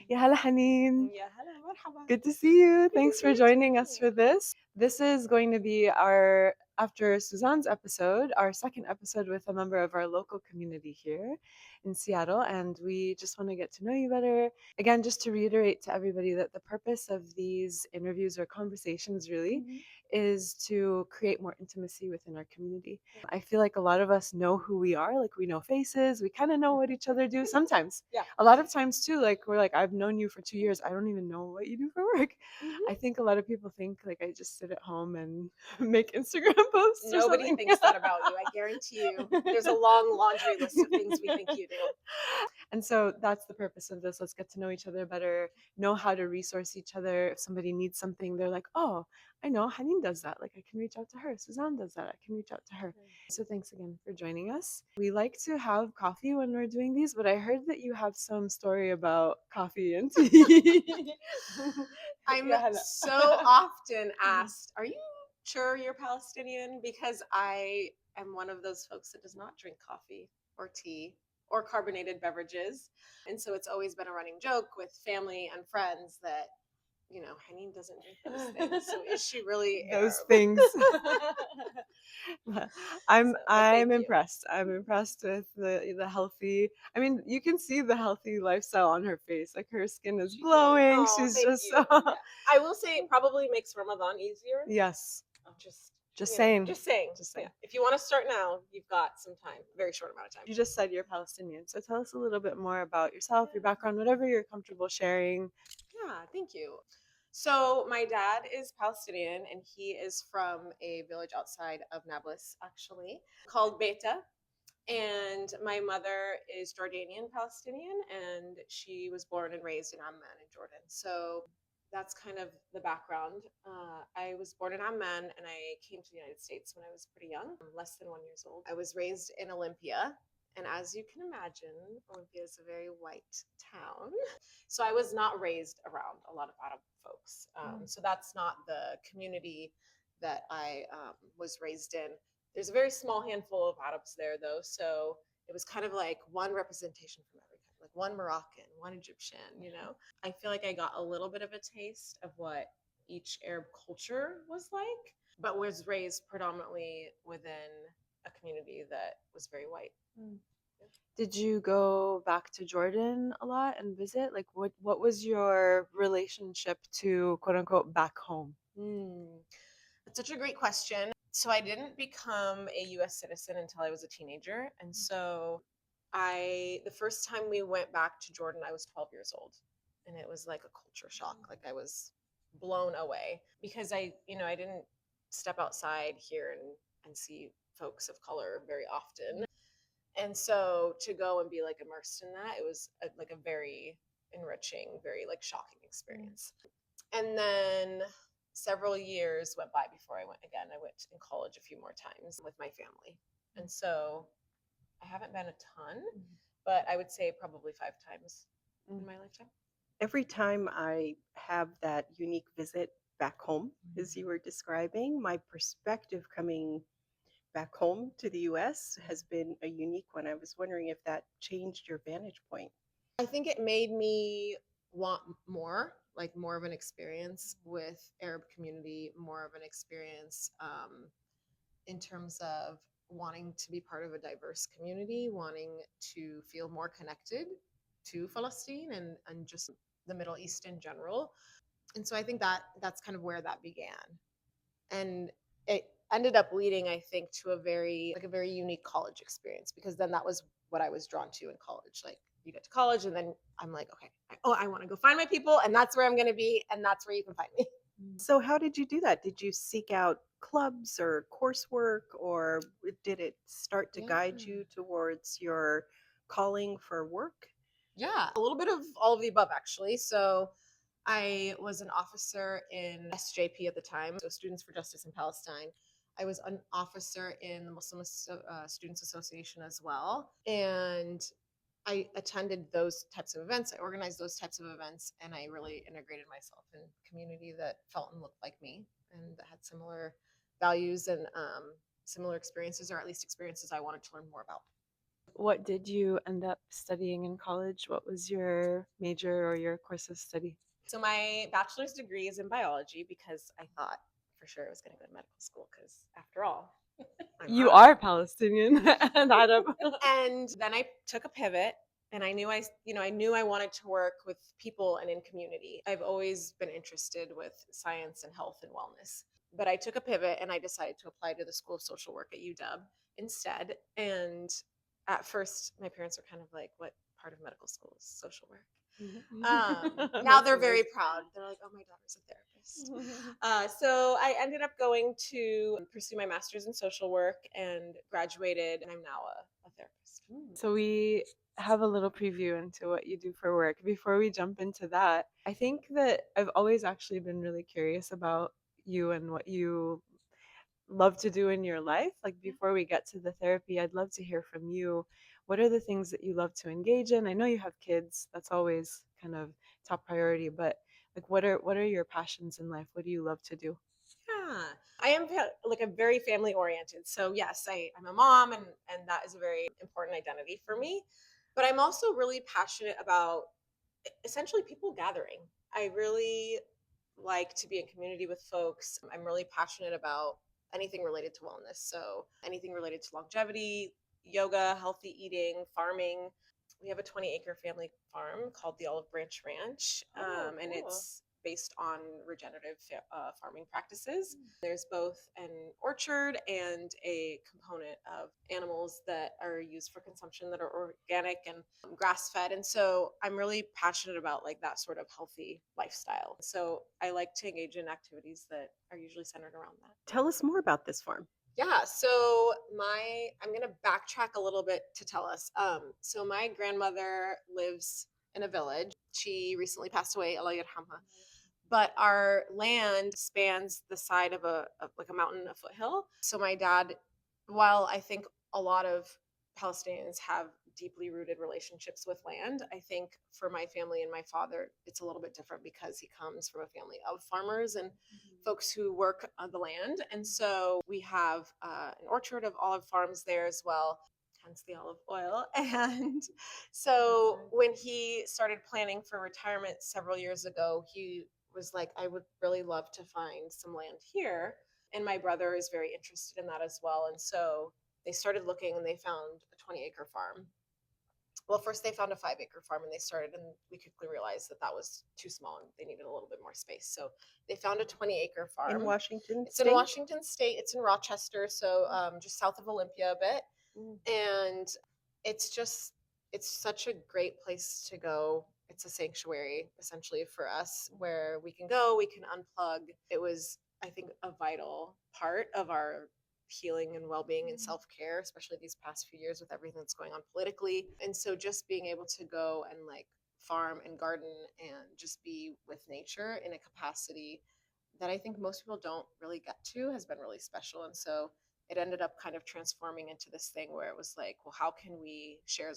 Yeah, Hala Haneen. يا هلا مرحبا. Good to see you. Good to Thanks see for you joining us too. for this. This is going to be our, after Suzanne's episode, our second episode with a member of our local community here in Seattle. And we just want to get to know you better. Again, just to reiterate to everybody that the purpose of these interviews or conversations really is to create more intimacy within our community. I feel like a lot of us know who we are, like we know faces, we kind of know what each other do sometimes. Yeah. A lot of times too, like we're like, I've known you for 2 years, I don't even know what you do for work. I think a lot of people think like I just sit at home and make Instagram posts or Nobody something. thinks that about you. I guarantee you. There's a long laundry list of things we think you do. And so that's the purpose of this. Let's get to know each other better, know how to resource each other. If somebody needs something, they're like, oh, I know Haneen does that. Like I can reach out to her. Suzanne does that. I can reach out to her. So thanks again for joining us. We like to have coffee when we're doing these, but I heard that you have some story about coffee and tea. I'm Yeah, so often asked, are you sure you're Palestinian? Because I am one of those folks that does not drink coffee or tea or carbonated beverages. And so it's always been a running joke with family and friends that, Haneen doesn't drink those things. So is she really those Arab? things. I'm So, but I'm thank you. impressed. I'm impressed with the healthy. I mean, you can see the healthy lifestyle on her face. Like her skin is glowing. Oh, She's thank just you. Yeah. I will say it probably makes Ramadan easier. yes. Just Just saying. just saying. Just saying. Yeah. If you want to start now, you've got some time. Very short amount of time. You just said you're Palestinian, so tell us a little bit more about yourself, your background, whatever you're comfortable sharing. Yeah, thank you. So my dad is Palestinian and he is from a village outside of Nablus, actually, called Beta. And my mother is Jordanian Palestinian and she was born and raised in Amman in Jordan. So that's kind of the background. I was born in Amman and I came to the United States when I was pretty young, less than 1 year old. I was raised in Olympia. And as you can imagine, Olympia is a very white town. So I was not raised around a lot of Arab folks. So that's not the community that I was raised in. There's a very small handful of Arabs there, though. So it was kind of like one representation from every country, like one Moroccan, one Egyptian. I feel like I got a little bit of a taste of what each Arab culture was like, but was raised predominantly within a community that was very white. Did you go back to Jordan a lot and visit? Like what was your relationship to quote unquote back home? That's such a great question. So I didn't become a US citizen until I was a teenager. And so the first time we went back to Jordan, I was 12 years old. And it was like a culture shock. Like I was blown away because I didn't step outside here and see folks of color very often. And so to go and be like immersed in that, it was like a very enriching, very like shocking experience. And then several years went by before I went again. I went in college a few more times with my family. And so I haven't been a ton, but I would say probably 5 times in my lifetime. Every time I have that unique visit back home, as you were describing, my perspective coming back home to the US has been a unique one. I was wondering if that changed your vantage point. I think it made me want more, like more of an experience with Arab community, more of an experience in terms of wanting to be part of a diverse community, wanting to feel more connected to Palestine and just the Middle East in general. And so I think that's kind of where that began. And it ended up leading, I think, to a very unique college experience because then that was what I was drawn to in college. Like you get to college and then I'm like, okay, I want to go find my people and that's where I'm going to be and that's where you can find me. So, how did you do that? Did you seek out clubs or coursework, or did it start to guide you towards your calling for work? Yeah, a little bit of all of the above, actually. So I was an officer in SJP at the time, so Students for Justice in Palestine. I was an officer in the Muslim Students Association as well. And I attended those types of events. I organized those types of events, and I really integrated myself in a community that felt and looked like me and that had similar values and similar experiences, or at least experiences I wanted to learn more about. What did you end up studying in college? What was your major or your course of study? So my bachelor's degree is in biology because I thought for sure I was going to go to medical school because after all, I'm You Arab. are Palestinian and Arab. And then I took a pivot and I knew I wanted to work with people and in community. I've always been interested with science and health and wellness. But I took a pivot and I decided to apply to the School of Social Work at UW instead. And at first my parents were kind of like, what part of medical school is social work? Now they're very proud. They're like, "Oh, my daughter's a therapist." So I ended up going to pursue my master's in social work and graduated, and I'm now a therapist. So we have a little preview into what you do for work. Before we jump into that, I think that I've always actually been really curious about you and what you love to do in your life. Like before we get to the therapy, I'd love to hear from you. What are the things that you love to engage in? I know you have kids. That's always kind of top priority, but like what are your passions in life? What do you love to do? Yeah, I am like a very family oriented. So yes, I'm a mom, and that is a very important identity for me. But I'm also really passionate about essentially people gathering. I really like to be in community with folks. I'm really passionate about anything related to wellness. So anything related to longevity, yoga, healthy eating, farming. We have a 20-acre family farm called the Olive Branch Ranch, and it's based on regenerative farming practices. There's both an orchard and a component of animals that are used for consumption that are organic and grass fed. And so I'm really passionate about like that sort of healthy lifestyle. So I like to engage in activities that are usually centered around that. Tell us more about this farm. Yeah, so I'm gonna backtrack a little bit to tell us. So my grandmother lives in a village. She recently passed away, Allah yarhamha. But our land spans the side of like a mountain, a foothill. So my dad, while I think a lot of Palestinians have deeply rooted relationships with land, I think for my family and my father, it's a little bit different because he comes from a family of farmers and folks who work on the land. And so we have an orchard of olive farms there as well, hence the olive oil. And so when he started planning for retirement several years ago, he was like, I would really love to find some land here. And my brother is very interested in that as well. And so they started looking and they found a 20-acre farm. Well, first they found a 5-acre farm and they started, and we quickly realized that that was too small and they needed a little bit more space. So they found a 20-acre farm. In Washington It's State? in Washington State. It's in Rochester, so just south of Olympia a bit. And it's just, it's such a great place to go. It's a sanctuary essentially for us where we can go, we can unplug. It was, I think, a vital part of our healing and well-being and self-care, especially these past few years with everything that's going on politically. And so just being able to go and like farm and garden and just be with nature in a capacity that I think most people don't really get to has been really special. And so it ended up kind of transforming into this thing where it was like, well, how can we share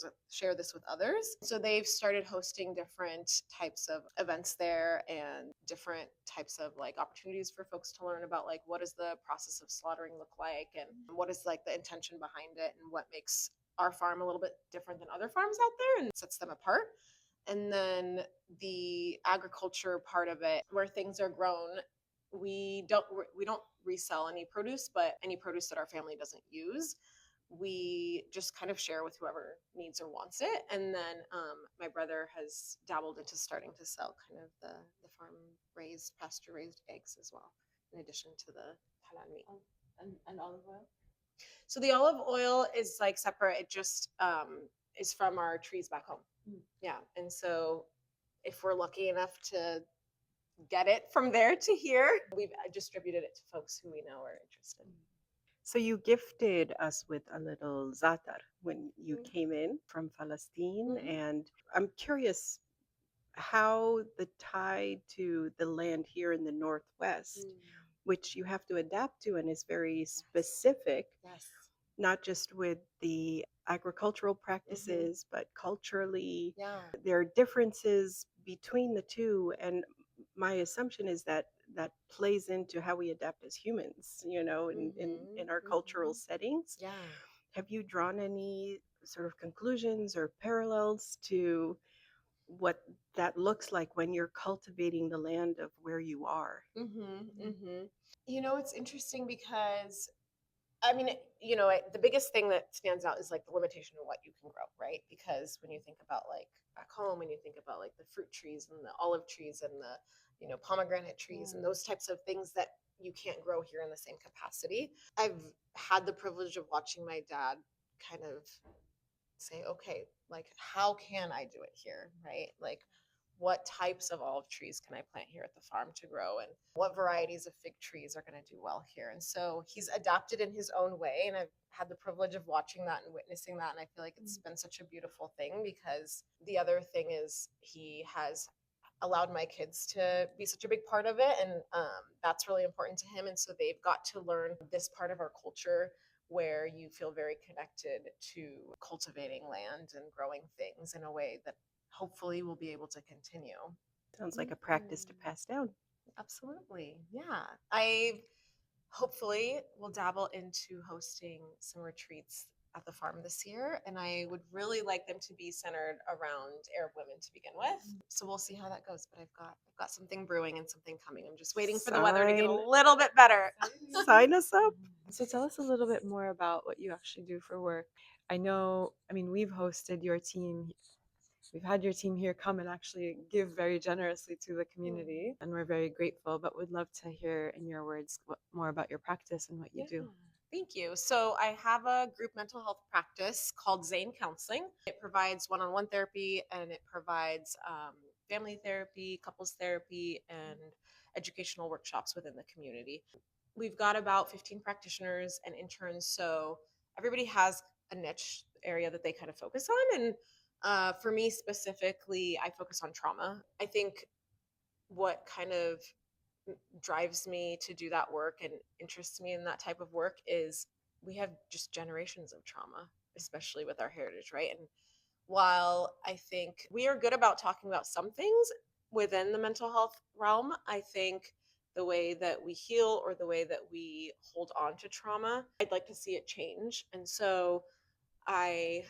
this with others? So they've started hosting different types of events there and different types of like opportunities for folks to learn about like what does the process of slaughtering look like and what is like the intention behind it and what makes our farm a little bit different than other farms out there and sets them apart. And then the agriculture part of it where things are grown, we don't resell any produce, but any produce that our family doesn't use, we just kind of share with whoever needs or wants it. And then my brother has dabbled into starting to sell kind of the farm raised, pasture raised eggs as well, in addition to the halal meat. And olive oil? So the olive oil is like separate. It just is from our trees back home. Yeah, and so if we're lucky enough to get it from there to here, we've distributed it to folks who we know are interested. So you gifted us with a little za'atar when you came in from Palestine. And I'm curious how the tie to the land here in the Northwest, which you have to adapt to and is very specific, Yes. not just with the agricultural practices, but culturally. Yeah. There are differences between the two. And my assumption is that that plays into how we adapt as humans, in our cultural settings. Yeah. Have you drawn any sort of conclusions or parallels to what that looks like when you're cultivating the land of where you are? It's interesting because I mean, the biggest thing that stands out is like the limitation of what you can grow, right? Because when you think about like back home and you think about like the fruit trees and the olive trees and the, pomegranate trees and those types of things that you can't grow here in the same capacity. I've had the privilege of watching my dad kind of say, okay, like how can I do it here, right? Like what types of olive trees can I plant here at the farm to grow and what varieties of fig trees are going to do well here. And so he's adapted in his own way and I've had the privilege of watching that and witnessing that and I feel like it's been such a beautiful thing because the other thing is he has allowed my kids to be such a big part of it and that's really important to him and so they've got to learn this part of our culture where you feel very connected to cultivating land and growing things in a way that hopefully we'll be able to continue. Sounds like a practice to pass down. Absolutely. Yeah. I hopefully will dabble into hosting some retreats at the farm this year and I would really like them to be centered around Arab women to begin with. So we'll see how that goes, but I've got something brewing and something coming. I'm just waiting for the weather to get a little bit better. Sign us up. So tell us a little bit more about what you actually do for work. I mean, we've hosted your team. We've had your team here come and actually give very generously to the community, and we're very grateful. But would love to hear in your words more about your practice and what you do. Thank you. So I have a group mental health practice called Zane Counseling. It provides one-on-one therapy and it provides family therapy, couples therapy, and educational workshops within the community. We've got about 15 practitioners and interns, so everybody has a niche area that they kind of focus on. And for me specifically, I focus on trauma. I think what kind of drives me to do that work and interests me in that type of work is we have just generations of trauma, especially with our heritage, right? And while I think we are good about talking about some things within the mental health realm, I think the way that we heal or the way that we hold on to trauma, I'd like to see it change. And so I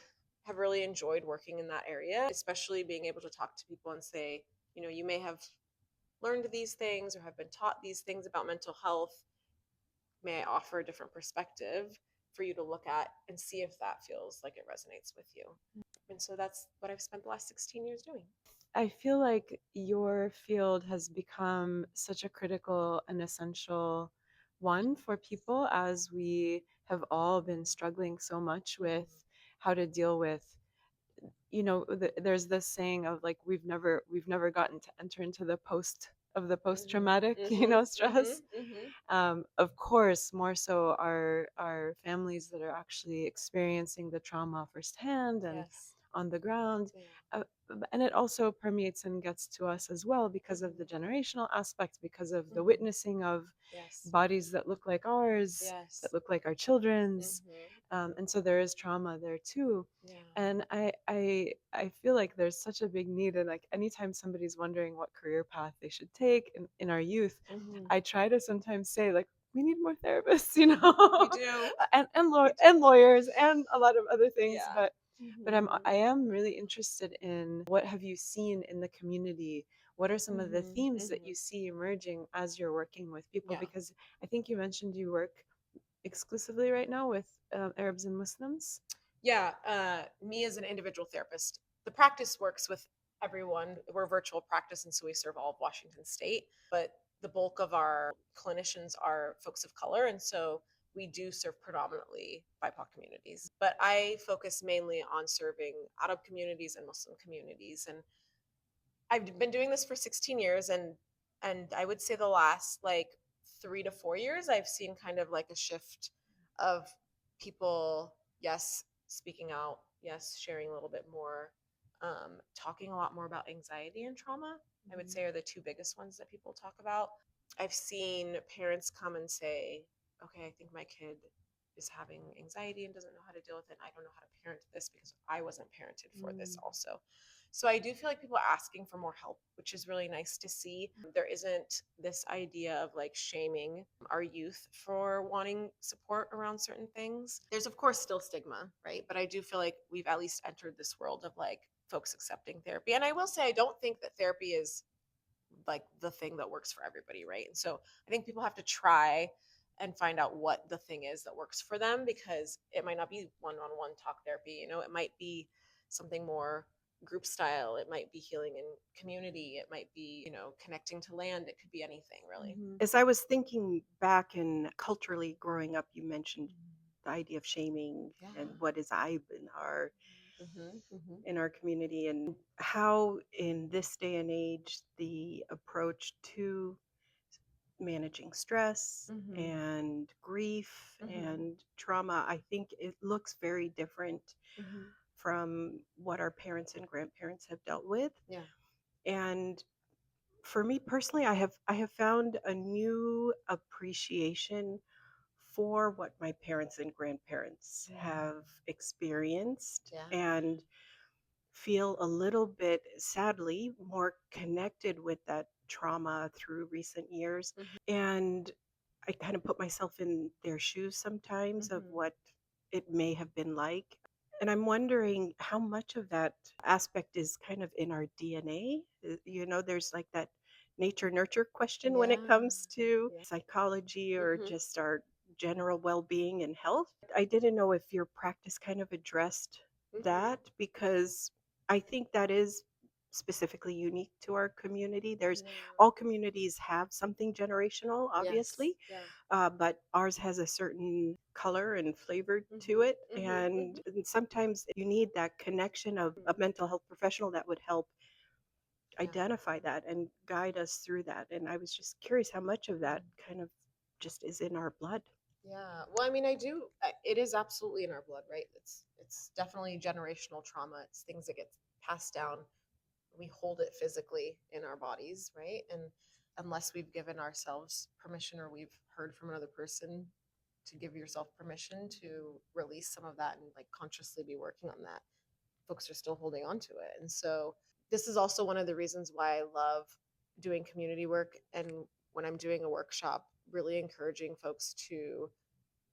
have really enjoyed working in that area, especially being able to talk to people and say, you may have learned these things or have been taught these things about mental health. May I offer a different perspective for you to look at and see if that feels like it resonates with you? And so that's what I've spent the last 16 years doing. I feel like your field has become such a critical and essential one for people as we have all been struggling so much with how to deal with there's this saying of like we've never gotten to enter into the post traumatic stress. Of course, more so our families that are actually experiencing the trauma firsthand and Yes. on the ground. Yeah. uh, and it also permeates and gets to us as well because of the generational aspect, because of the witnessing of Yes. bodies that look like ours, Yes. that look like our children's. And so there is trauma there too. Yeah. And I feel like there's such a big need, and like anytime somebody's wondering what career path they should take in our youth, I try to sometimes say like we need more therapists, We do. and lawyers and a lot of other things. Yeah. But I am really interested in what have you seen in the community? What are some of the themes that you see emerging as you're working with people? Yeah. Because I think you mentioned you work exclusively right now with Arabs and Muslims. Yeah, me as an individual therapist, the practice works with everyone. We're a virtual practice, and so we serve all of Washington State. But the bulk of our clinicians are folks of color, and so we do serve predominantly BIPOC communities. But I focus mainly on serving Arab communities and Muslim communities, and I've been doing this for 16 years, and I would say the last like 3 to 4 years, I've seen kind of like a shift of people, yes, speaking out, yes, sharing a little bit more, talking a lot more about anxiety and trauma. I would say are the two biggest ones that people talk about. I've seen parents come and say, "Okay, I think my kid is having anxiety and doesn't know how to deal with it. And I don't know how to parent this because I wasn't parented for this also. So I do feel like people are asking for more help, which is really nice to see. There isn't this idea of like shaming our youth for wanting support around certain things. There's of course still stigma, right? But I do feel like we've at least entered this world of like folks accepting therapy. And I will say I don't think that therapy is like the thing that works for everybody, right? And so I think people have to try and find out what the thing is that works for them, because it might not be one-on-one talk therapy, you know, it might be something more group style, it might be healing in community, it might be, you know, connecting to land, it could be anything really. As I was thinking back and culturally growing up, you mentioned the idea of shaming and Yeah. what is aibe Mm-hmm. in our community, and how in this day and age the approach to managing stress Mm-hmm. and grief Mm-hmm. and trauma, I think it looks very different Mm-hmm. from what our parents and grandparents have dealt with. Yeah. And for me personally, I have found a new appreciation for what my parents and grandparents have experienced, Yeah. and feel a little bit, sadly, more connected with that trauma through recent years. Mm-hmm. And I kind of put myself in their shoes sometimes of Mm-hmm. what it may have been like. And I'm wondering how much of that aspect is kind of in our DNA. There's like that nature nurture question when it Yeah. comes to Yeah. psychology or Mm-hmm. just our general well being and health. I didn't know if your practice kind of addressed Mm-hmm. that, because I think that is specifically unique to our community. There's Yeah. all communities have something generational, Yes. obviously, Yeah. but ours has a certain color and flavor to Mm-hmm. it. Mm-hmm. And sometimes you need that connection of a mental health professional that would help Yeah. identify that and guide us through that. And I was just curious how much of that kind of just is in our blood. Yeah. Well, I mean, I do. It is absolutely in our blood, right? It's definitely generational trauma. It's things that get passed down. We hold it physically in our bodies, right? And unless we've given ourselves permission or we've heard from another person to give yourself permission to release some of that and like consciously be working on that, folks are still holding on to it. And so this is also one of the reasons why I love doing community work, and when I'm doing a workshop, really encouraging folks to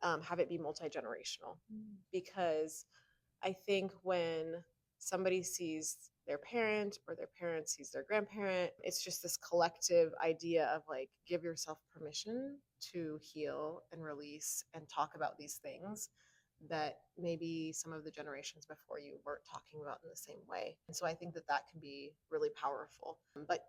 have it be multi-generational, because I think when somebody sees their parent or their parent sees their grandparent, it's just this collective idea of like, give yourself permission to heal and release and talk about these things that maybe some of the generations before you weren't talking about in the same way. And so I think that that can be really powerful. But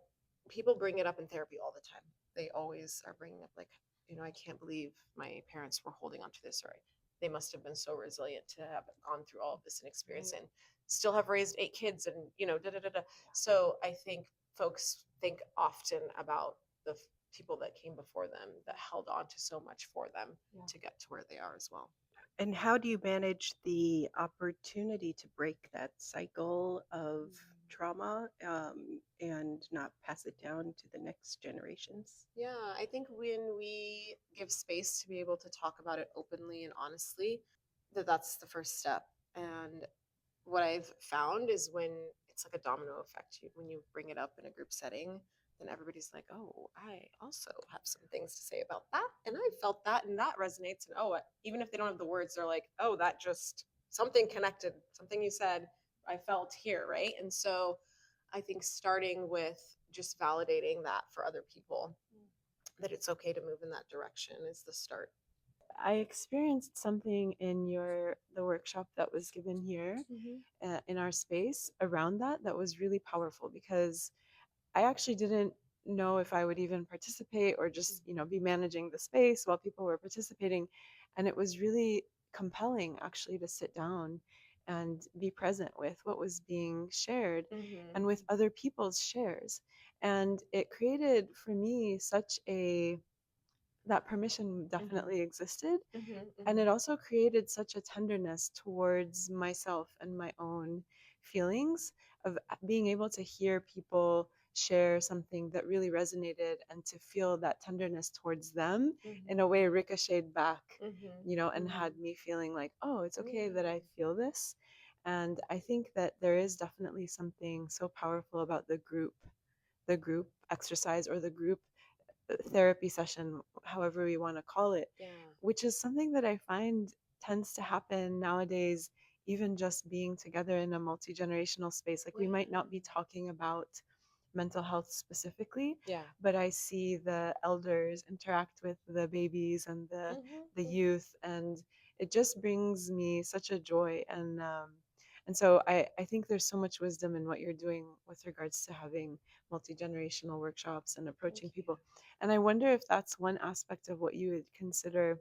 people bring it up in therapy all the time. They always are bringing up, like, you know, I can't believe my parents were holding on to this, or they must have been so resilient to have gone through all of this and experience and still have raised 8 kids and, you know, da da da da. So I think folks think often about the people that came before them that held on to so much for them to get to where they are as well. And how do you manage the opportunity to break that cycle of trauma, and not pass it down to the next generations? Yeah, I think when we give space to be able to talk about it openly and honestly, that's the first step. And what I've found is when it's like a domino effect, when you bring it up in a group setting, then everybody's like, oh, I also have some things to say about that. And I felt that and that resonates. And oh, even if they don't have the words, they're like, oh, that just something connected, something you said, I felt here. Right. And so I think starting with just validating that for other people, that it's okay to move in that direction, is the start. I experienced something in the workshop that was given here in our space around that was really powerful, because I actually didn't know if I would even participate or just, be managing the space while people were participating. And it was really compelling actually to sit down and be present with what was being shared and with other people's shares. And it created for me such a that permission definitely existed. And it also created such a tenderness towards myself and my own feelings of being able to hear people share something that really resonated and to feel that tenderness towards them in a Mhm. way ricocheted back, Mhm. and had Mhm. me feeling like, oh, it's okay that I Mm. feel this. And I think that there is definitely something so powerful about the group exercise or the group therapy session, however we want to call it, Yeah. which is something that I find tends to happen nowadays, even just being together in a multi generational space. Like, we Yeah. might not be talking about mental health specifically, Yeah. but I see the elders interact with the babies and Mhm. the Mhm. youth, and it just brings me such a joy. And so I think there's so much wisdom in what you're doing with regards to having multi generational workshops and Thank approaching you. people. And I wonder if that's one aspect of what you would consider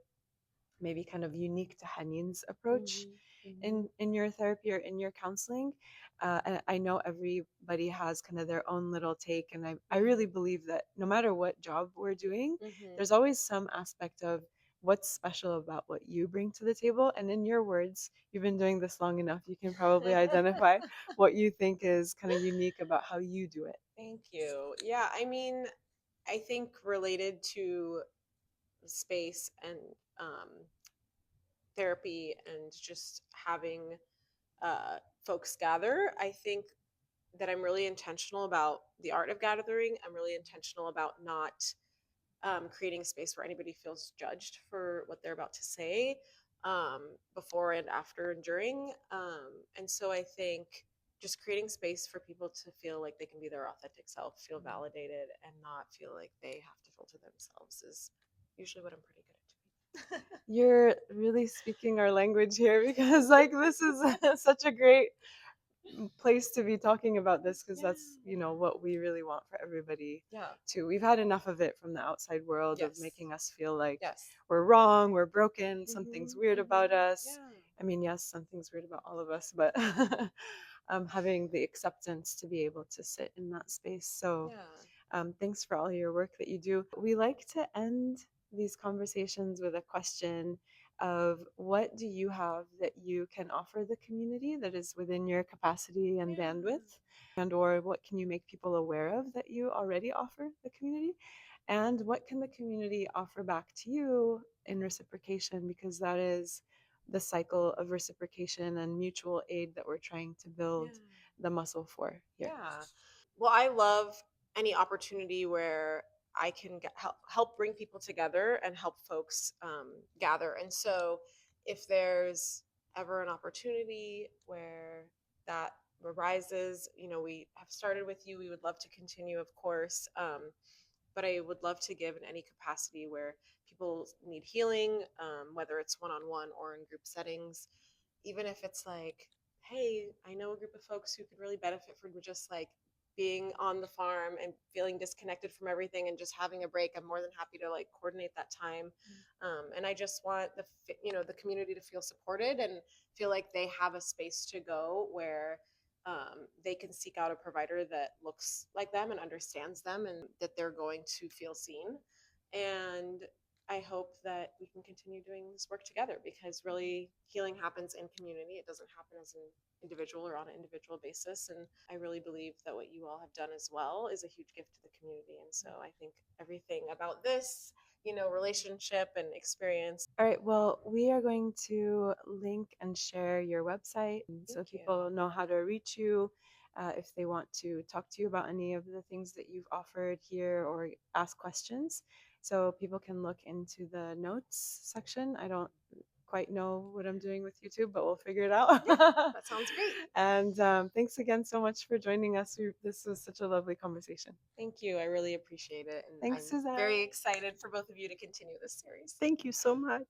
maybe kind of unique to Haneen's approach Mhm. Mhm. in your therapy or in your counseling. And I know everybody has kind of their own little take, and I Yeah. really believe that no matter what job we're doing, Mhm. there's always some aspect of what's special about what you bring to the table. And in your words, you've been doing this long enough, you can probably identify what you think is kind of unique about how you do it. Thank you. Yeah, I mean, I think related to space and um, therapy and just having folks gather, I think that I'm really intentional about the art of gathering. I'm really intentional about not creating space where anybody feels judged for what they're about to say before and after and during. And so I think just creating space for people to feel like they can be their authentic self, feel validated, and not feel like they have to filter themselves is usually what I'm pretty good at doing. You're really speaking our language here, because like this is such a great place to be talking about this, because Yeah, that's yeah, what we really want for everybody yeah. too. We've had enough of it from the outside world of Yes, making us feel like yes. we're wrong, we're broken, something's Mm-hmm, weird about mm-hmm. us. Yeah, I mean, yes, something's weird about all of us, but having the acceptance to be able to sit in that space. So yeah, thanks for all your work that you do. We like to end these conversations with a question of, what do you have that you can offer the community that is within your capacity and yeah. bandwidth, and or what can you make people aware of that you already offer the community, and what can the community offer back to you in reciprocation, because that is the cycle of reciprocation and mutual aid that we're trying to build Yeah. the muscle for here. Yeah. Well, I love any opportunity where I can help bring people together and help folks gather. And so, if there's ever an opportunity where that arises, we have started with you. We would love to continue, of course. But I would love to give in any capacity where people need healing, whether it's one on one or in group settings, even if it's like, hey, I know a group of folks who could really benefit from just like being on the farm and feeling disconnected from everything and just having a break. I'm more than happy to like coordinate that time. And I just want the community to feel supported and feel like they have a space to go where they can seek out a provider that looks like them and understands them and that they're going to feel seen. And I hope that we can continue doing this work together, because really healing happens in community. It doesn't happen as an individual or on an individual basis. And I really believe that what you all have done as well is a huge gift to the community. And so I think everything about this, relationship and experience. All right, well, we are going to link and share your website so Thank you. people know how to reach you if they want to talk to you about any of the things that you've offered here or ask questions. So people can look into the notes section. I don't quite know what I'm doing with YouTube, but we'll figure it out. Yeah, that sounds great. And thanks again so much for joining us. This was such a lovely conversation. Thank you. I really appreciate it. And Thanks, I'm Suzanne. very excited for both of you to continue this series. Thank you so much.